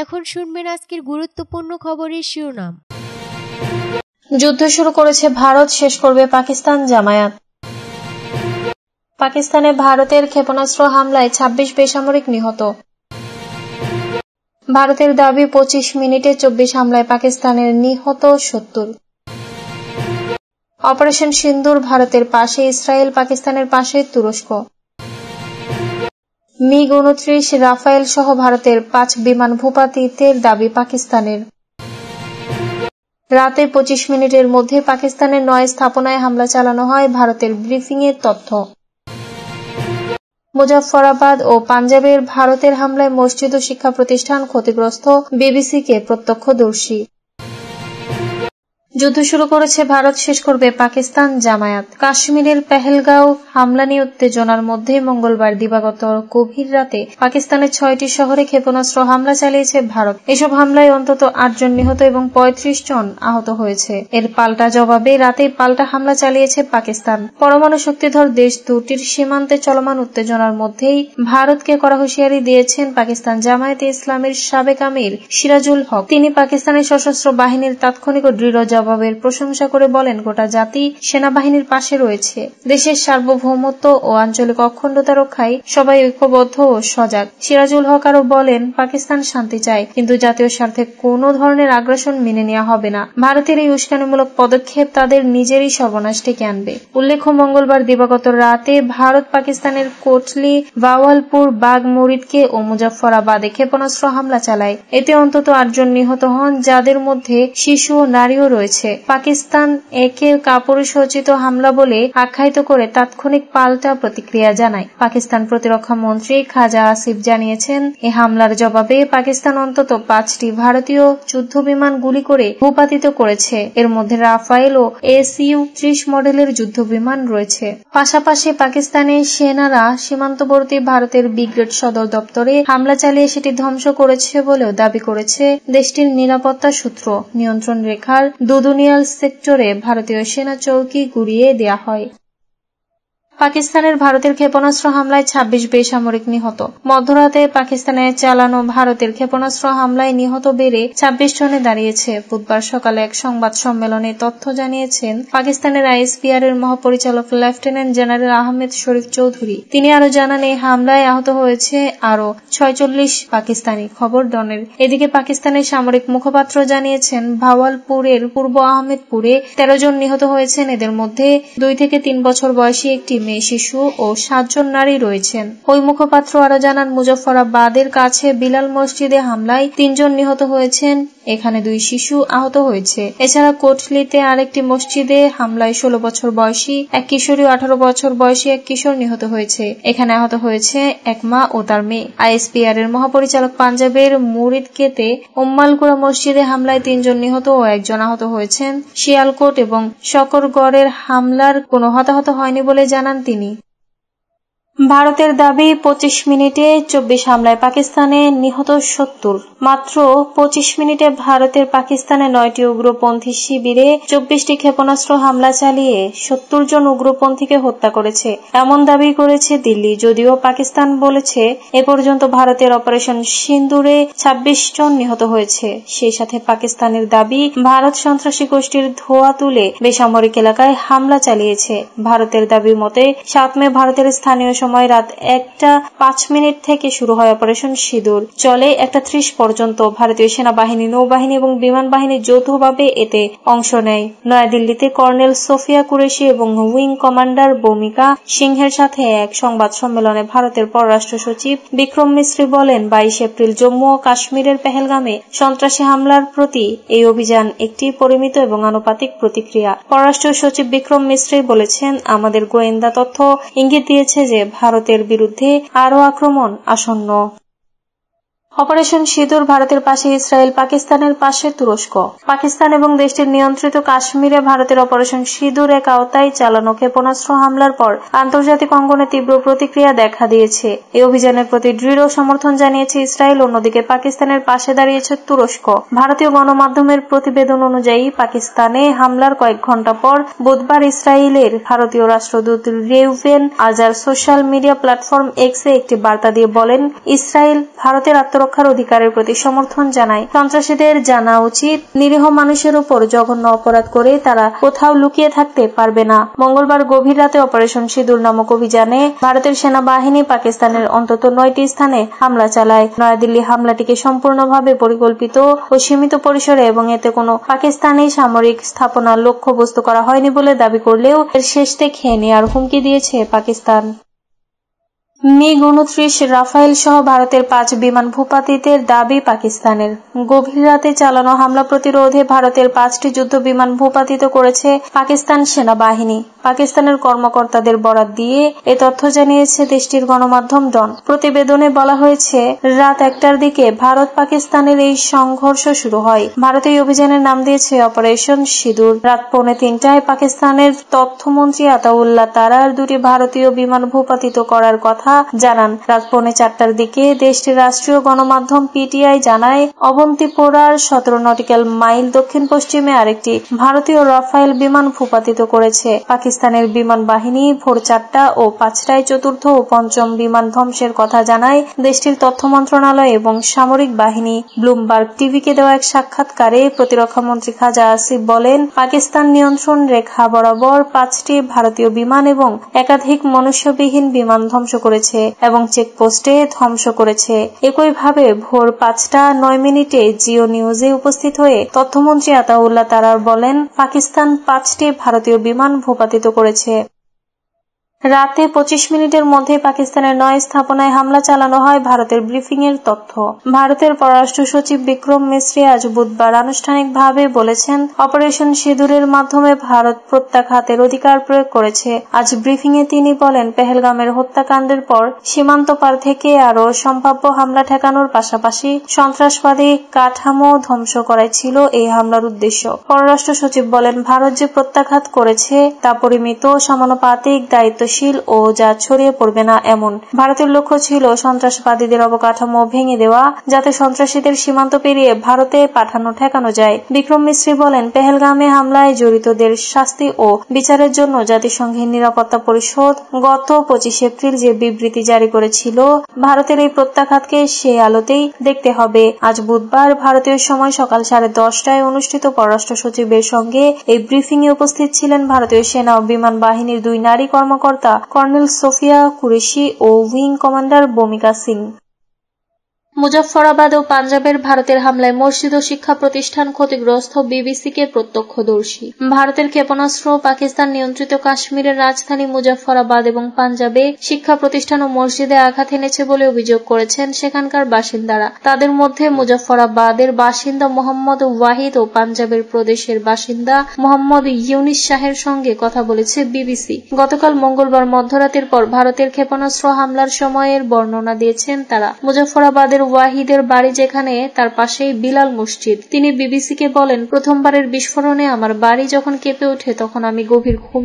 এখন শুনবেন আজকের গুরুত্বপূর্ণ খবরের শিরোনাম। যুদ্ধ শুরু করেছে ভারত, শেষ করবে পাকিস্তান জামায়াত। পাকিস্তানে ভারতের ক্ষেপণাস্ত্র হামলায় ২৬ বেসামরিক নিহত। ভারতের দাবি ২৫ মিনিটে ২৪ হামলায় পাকিস্তানের নিহত ৭০। অপারেশন সিন্দুর ভারতের পাশে ইসরায়েল, পাকিস্তানের পাশে তুরস্ক। মিগ-২৯ রাফায়েল সহ ভারতের ৫ বিমান ভূপাতিতের দাবি পাকিস্তানের। রাতে ২৫ মিনিটের মধ্যে পাকিস্তানের ৯ স্থাপনায় হামলা চালানো হয়, ভারতের ব্রিফিংয়ের তথ্য। মুজাফফরাবাদ ও পাঞ্জাবের ভারতের হামলায় মসজিদ ও শিক্ষা প্রতিষ্ঠান ক্ষতিগ্রস্ত, বিবিসিকে প্রত্যক্ষদর্শী। যুদ্ধ শুরু করেছে ভারত, শেষ করবে পাকিস্তান জামায়াত। কাশ্মীরের পেহেলগাঁও হামলা নিয়ে উত্তেজনার মধ্যে মঙ্গলবার দিবাগত গভীর রাতে পাকিস্তানের ৬টি শহরে ক্ষেপণাস্ত্র হামলা চালিয়েছে ভারত। এসব হামলায় অন্তত ৮ জন নিহত এবং ৩৫ জন আহত হয়েছে। এর পাল্টা জবাবে রাতেই পাল্টা হামলা চালিয়েছে পাকিস্তান। পরমাণু শক্তিধর দেশ দুটির সীমান্তে চলমান উত্তেজনার মধ্যেই ভারতকে কড়া হুঁশিয়ারি দিয়েছেন পাকিস্তান জামায়াতে ইসলামীর সাবেক আমির সিরাজুল হক। তিনি পাকিস্তানের সশস্ত্র বাহিনীর তাৎক্ষণিক ও দৃঢ় জবাবের প্রশংসা করে বলেন, গোটা জাতি সেনাবাহিনীর পাশে রয়েছে। দেশের সার্বভৌমত্ব ও আঞ্চলিক অখণ্ডতা রক্ষায় সবাই ঐক্যবদ্ধ ও সজাগ। সিরাজুল হক আরো বলেন, পাকিস্তান শান্তি চায়, কিন্তু জাতীয় স্বার্থে কোনো ধরনের আগ্রাসন মেনে নেওয়া হবে না। ভারতের এই উস্কানিমূলক পদক্ষেপ তাদের নিজেরই সর্বনাশ ডেকে আনবে। উল্লেখ্য, মঙ্গলবার দিবাগত রাতে ভারত পাকিস্তানের কোটলি, বাওয়ালপুর, বাগ-মুরিদকে ও মুজাফফরাবাদে ক্ষেপণাস্ত্র হামলা চালায়। এতে অন্তত ৮ জন নিহত হন, যাদের মধ্যে শিশু ও নারীও রয়েছে। পাকিস্তান একে কাপুরুষোচিত হামলা বলে আখ্যায়িত করে তাৎক্ষণিক পাল্টা প্রতিক্রিয়া জানায়। পাকিস্তান প্রতিরক্ষা মন্ত্রী খাজা আসিফ জানিয়েছেন, এ হামলার জবাবে পাকিস্তান অন্তত ৫টি ভারতীয় যুদ্ধবিমান গুলি করে ভূপাতিত করেছে। এর মধ্যে রাফায়েল ও SU-30 মডেলের যুদ্ধবিমান রয়েছে। পাশাপাশি পাকিস্তানি সেনারা সীমান্তবর্তী ভারতের ব্রিগেড সদর দপ্তরে হামলা চালিয়ে সেটি ধ্বংস করেছে বলেও দাবি করেছে দেশটির নিরাপত্তা সূত্র। নিয়ন্ত্রণ রেখার দুদুনিয়াল সেক্টরে ভারতীয় সেনা চৌকি গুড়িয়ে দেয়া হয়। পাকিস্তানের ভারতের ক্ষেপণাস্ত্র হামলায় ২৬ বেসামরিক নিহত। মধ্যরাতে পাকিস্তানে চালানো ভারতের ক্ষেপণাস্ত্র হামলায় নিহত বেড়ে ২৬ জনে দাঁড়িয়েছে। বুধবার সকালে এক সংবাদ সম্মেলনে তথ্য জানিয়েছেন পাকিস্তানের ISPR এর মহাপরিচালক লেফটেন্যান্ট জেনারেল আহমেদ শরীফ চৌধুরী। তিনি আরো জানান, এই হামলায় আহত হয়েছে আরো ৪৬ পাকিস্তানি। খবর ডনের। এদিকে পাকিস্তানের সামরিক মুখপাত্র জানিয়েছেন, ভাওয়ালপুরের পূর্ব আহমেদপুরে ১৩ জন নিহত হয়েছেন। এদের মধ্যে ২ থেকে ৩ বছর বয়সী একটি মেয়ে শিশু ও ৭ জন নারী রয়েছেন। ওই মুখপাত্র আরো জানান, মুজাফফরাবাদের কাছে বিলাল মসজিদে হামলায় ৩ জন নিহত হয়েছেন। এখানে ২ শিশু আহত হয়েছে। এছাড়া কোটলিতে আরেকটি মসজিদে হামলায় ১৬ বছর বয়সী এক কিশোরী ও ১৮ বছর বয়সী এক কিশোর নিহত হয়েছে। এখানে আহত হয়েছে এক মা ও তার মেয়ে। ISPR এর মহাপরিচালক পাঞ্জাবের মুরিদকেতে উম্মালকুরা মসজিদে হামলায় ৩ জন নিহত ও ১ জন আহত হয়েছেন। শিয়ালকোট এবং शकरगढ़ের হামলার কোনো হতাহত হয়নি বলে জানান তিনি। ভারতের দাবি ২৫ মিনিটে ২৪ হামলায় পাকিস্তানে নিহত ৭০। মাত্র ২৫ মিনিটে ভারতের পাকিস্তানে ৯টি উগ্রপন্থী শিবিরে ২৪টি ক্ষেপণাস্ত্র হামলা চালিয়ে ৭০ জন উগ্রপন্থীকে হত্যা করেছে, এমন দাবি করেছে দিল্লি। যদিও পাকিস্তান বলেছে এ পর্যন্ত ভারতের অপারেশন সিন্দুরে ২৬ জন নিহত হয়েছে। সেই সাথে পাকিস্তানের দাবি, ভারত সন্ত্রাসী গোষ্ঠীর ধোঁয়া তুলে বেসামরিক এলাকায় হামলা চালিয়েছে। ভারতের দাবি মতে ৭ মে ভারতের স্থানীয় সময় রাত ১টা ৫ থেকে শুরু হয় অপারেশন সিঁদুর। চলে ১টা ৩০ পর্যন্ত। ভারতীয় সেনাবাহিনী, নৌবাহিনী এবং বিমান বাহিনী যৌথভাবে এতে অংশ নেয়। নয়াদিল্লিতে কর্নেল সোফিয়া কুরেশি এবং উইং কমান্ডার ভূমিকা সিংহের সাথে এক সংবাদ সম্মেলনে ভারতের পররাষ্ট্র সচিব বিক্রম মিশ্রি বলেন, ২২ এপ্রিল জম্মু ও কাশ্মীরের পেহেলগামে সন্ত্রাসী হামলার প্রতি এই অভিযান একটি পরিমিত এবং আনুপাতিক প্রতিক্রিয়া। পররাষ্ট্র সচিব বিক্রম মিশ্রি বলেছেন, আমাদের গোয়েন্দা তথ্য ইঙ্গিত দিয়েছে যে ভারতের বিরুদ্ধে আরও আক্রমণ আসন্ন। অপারেশন সিঁদুর ভারতের পাশে ইসরায়েল, পাকিস্তানের পাশে তুরস্ক। পাকিস্তান এবং দেশটির নিয়ন্ত্রিত কাশ্মীরে ভারতের অপারেশন সিঁদুর এক আওতায় চালানো ক্ষেপণাস্ত্র হামলার পর আন্তর্জাতিক অঙ্গনে তীব্র প্রতিক্রিয়া দেখা দিয়েছে। এই অভিযানের প্রতি দৃঢ় সমর্থন জানিয়েছে ইসরায়েল। অন্যদিকে পাকিস্তানের পাশে দাঁড়িয়েছে তুরস্ক। ভারতীয় গণমাধ্যমের প্রতিবেদন অনুযায়ী পাকিস্তানে হামলার কয়েক ঘণ্টা পর বুধবার ইসরায়েলের ভারতীয় রাষ্ট্রদূত রেউভেন আজার সোশ্যাল মিডিয়া প্ল্যাটফর্ম এক্সে একটি বার্তা দিয়ে বলেন, ইসরায়েল ভারতের আত্মরক্ষা আত্মরক্ষার অধিকারের প্রতি সমর্থন জানায়। সন্ত্রাসীদের জানা উচিত, নিরীহ মানুষের উপর জঘন্য অপরাধ করে তারা কোথাও লুকিয়ে থাকতে পারবে না। মঙ্গলবার গভীর রাতে অপারেশন সিঁদুর নামক অভিযানে ভারতের সেনাবাহিনী পাকিস্তানের অন্তত 9টি স্থানে হামলা চালায়। নয়াদিল্লি হামলাটিকে সম্পূর্ণভাবে পরিকল্পিত ও সীমিত পরিসরে এবং এতে কোনো পাকিস্তানি সামরিক স্থাপনা লক্ষ্যবস্তু করা হয়নি বলে দাবি করলেও এর শেষতে খেয়ে নেওয়ার হুমকি দিয়েছে পাকিস্তান। MiG-29 রাফায়েল সহ ভারতের 5 বিমান ভূপাতিতের দাবি পাকিস্তানের। গভীর রাতে চালানো হামলা প্রতিরোধে ভারতের 5টি যুদ্ধ বিমান ভূপাতিত করেছে পাকিস্তান সেনাবাহিনী। পাকিস্তানের কর্মকর্তাদের বরাত দিয়ে এ তথ্য জানিয়েছে দেশটির গণমাধ্যম ডন। প্রতিবেদনে বলা হয়েছে, রাত 1টার দিকে ভারত পাকিস্তানের এই সংঘর্ষ শুরু হয়। ভারত এই অভিযানের নাম দিয়েছে অপারেশন সিঁদুর। রাত 2:45টায় পাকিস্তানের তথ্যমন্ত্রী আতাউল্লাহ তারার 2টি ভারতীয় বিমান ভূপাতিত করার কথা জানান। রাত 3:45টার দিকে দেশটির রাষ্ট্রীয় গণমাধ্যম PTI জানায়, অবন্তিপোরার 17 নটিক্যাল মাইল দক্ষিণ পশ্চিমে আরেকটি ভারতীয় রাফায়েল বিমান ভূপাতিত করেছে। পাকিস্তানের বিমান বাহিনী ভোর 4টা ও 5টায় চতুর্থ ও পঞ্চম বিমান ধ্বংসের কথা জানায় দেশটির তথ্য মন্ত্রণালয় এবং সামরিক বাহিনী। ব্লুমবার্গ টিভিকে দেওয়া এক সাক্ষাৎকারে প্রতিরক্ষামন্ত্রী খাজা আসিফ বলেন, পাকিস্তান নিয়ন্ত্রণ রেখা বরাবর 5টি ভারতীয় বিমান এবং একাধিক মনুষ্যবিহীন বিমান ধ্বংস করেছে এবং চেকপোস্টে ধ্বংস করেছে। একইভাবে ভোর 5:09 জিও নিউজে উপস্থিত হয়ে তথ্যমন্ত্রী আতাউল্লাহ তারার বলেন, পাকিস্তান 5টি ভারতীয় বিমান ভূপাতিত করেছে। রাতে 25 মিনিটের মধ্যে পাকিস্তানের 9 স্থাপনায় হামলা চালানো হয় ভারতের ব্রিফিং এর তথ্য। ভারতের পররাষ্ট্র সচিব বিক্রম মিশ্রি আজ বুধবার আনুষ্ঠানিকভাবে বলেছেন, অপারেশন সিঁদুরের মাধ্যমে ভারত প্রত্যাঘাতের অধিকার প্রয়োগ করেছে। আজ ব্রিফিং এ তিনি বলেন, পেহেলগামের হত্যাকাণ্ডের পর সীমান্ত পার থেকে আরও সম্ভাব্য হামলা ঠেকানোর পাশাপাশি সন্ত্রাসবাদী কাঠামো ধ্বংস করাই ছিল এই হামলার উদ্দেশ্য। পররাষ্ট্র সচিব বলেন, ভারত যে প্রত্যাঘাত করেছে তা পরিমিত, সমানুপাতিক, দায়িত্বশীল ও যা ছড়িয়ে পড়বে না এমন। ভারতের লক্ষ্য ছিল সন্ত্রাসবাদীদের অবকাঠামো ভেঙে দেওয়া, যাতে সন্ত্রাসীদের সীমান্ত পেরিয়ে ভারতে পাঠানো ঠেকানো যায়। বিক্রম মিশ্রি বলেন, পেহেলগামে হামলায় জড়িতদের শাস্তি ও বিচারের জন্য জাতিসংঘের নিরাপত্তা পরিষদ গত 25 এপ্রিল যে বিবৃতি জারি করেছিল, ভারতের এই প্রত্যাঘাতকে সে আলোতেই দেখতে হবে। আজ বুধবার ভারতীয় সময় সকাল 10:30টায় অনুষ্ঠিত পররাষ্ট্র সচিবের সঙ্গে এই ব্রিফিং এ উপস্থিত ছিলেন ভারতীয় সেনা ও বিমান বাহিনীর 2 নারী কর্মকর্তা, কর্নেল সোফিয়া কুরেশি ও উইং কমান্ডার ভূমিকা সিং। মুজফফরাবাদ ও পাঞ্জাবের ভারতের হামলায় মসজিদ ও শিক্ষা প্রতিষ্ঠান ক্ষতিগ্রস্ত, বিবিসিকে প্রত্যক্ষদর্শী। ভারতের ক্ষেপণাস্ত্র পাকিস্তান নিয়ন্ত্রিত কাশ্মীরের রাজধানী মুজফফরাবাদ এবং পাঞ্জাবে শিক্ষা প্রতিষ্ঠান ও মসজিদে আঘাত এনেছে বলে অভিযোগ করেছেন সেখানকার বাসিন্দারা। তাদের মধ্যে মুজফফরাবাদের বাসিন্দা মোহাম্মদ ওয়াহিদ ও পাঞ্জাবের প্রদেশের বাসিন্দা মোহাম্মদ ইউনিস শাহের সঙ্গে কথা বলেছে বিবিসি। গতকাল মঙ্গলবার মধ্যরাতের পর ভারতের ক্ষেপণাস্ত্র হামলার সময়ের বর্ণনা দিয়েছেন তারা। মুজফফরাবাদের ওয়াহিদের বাড়ি যেখানে, তার পাশেই বিলাল মসজিদ। তিনি বিবিসিকে বলেন, প্রথমবারের বিস্ফোরণে আমার বাড়ি যখন কেঁপে ওঠে তখন আমি গভীর ঘুমে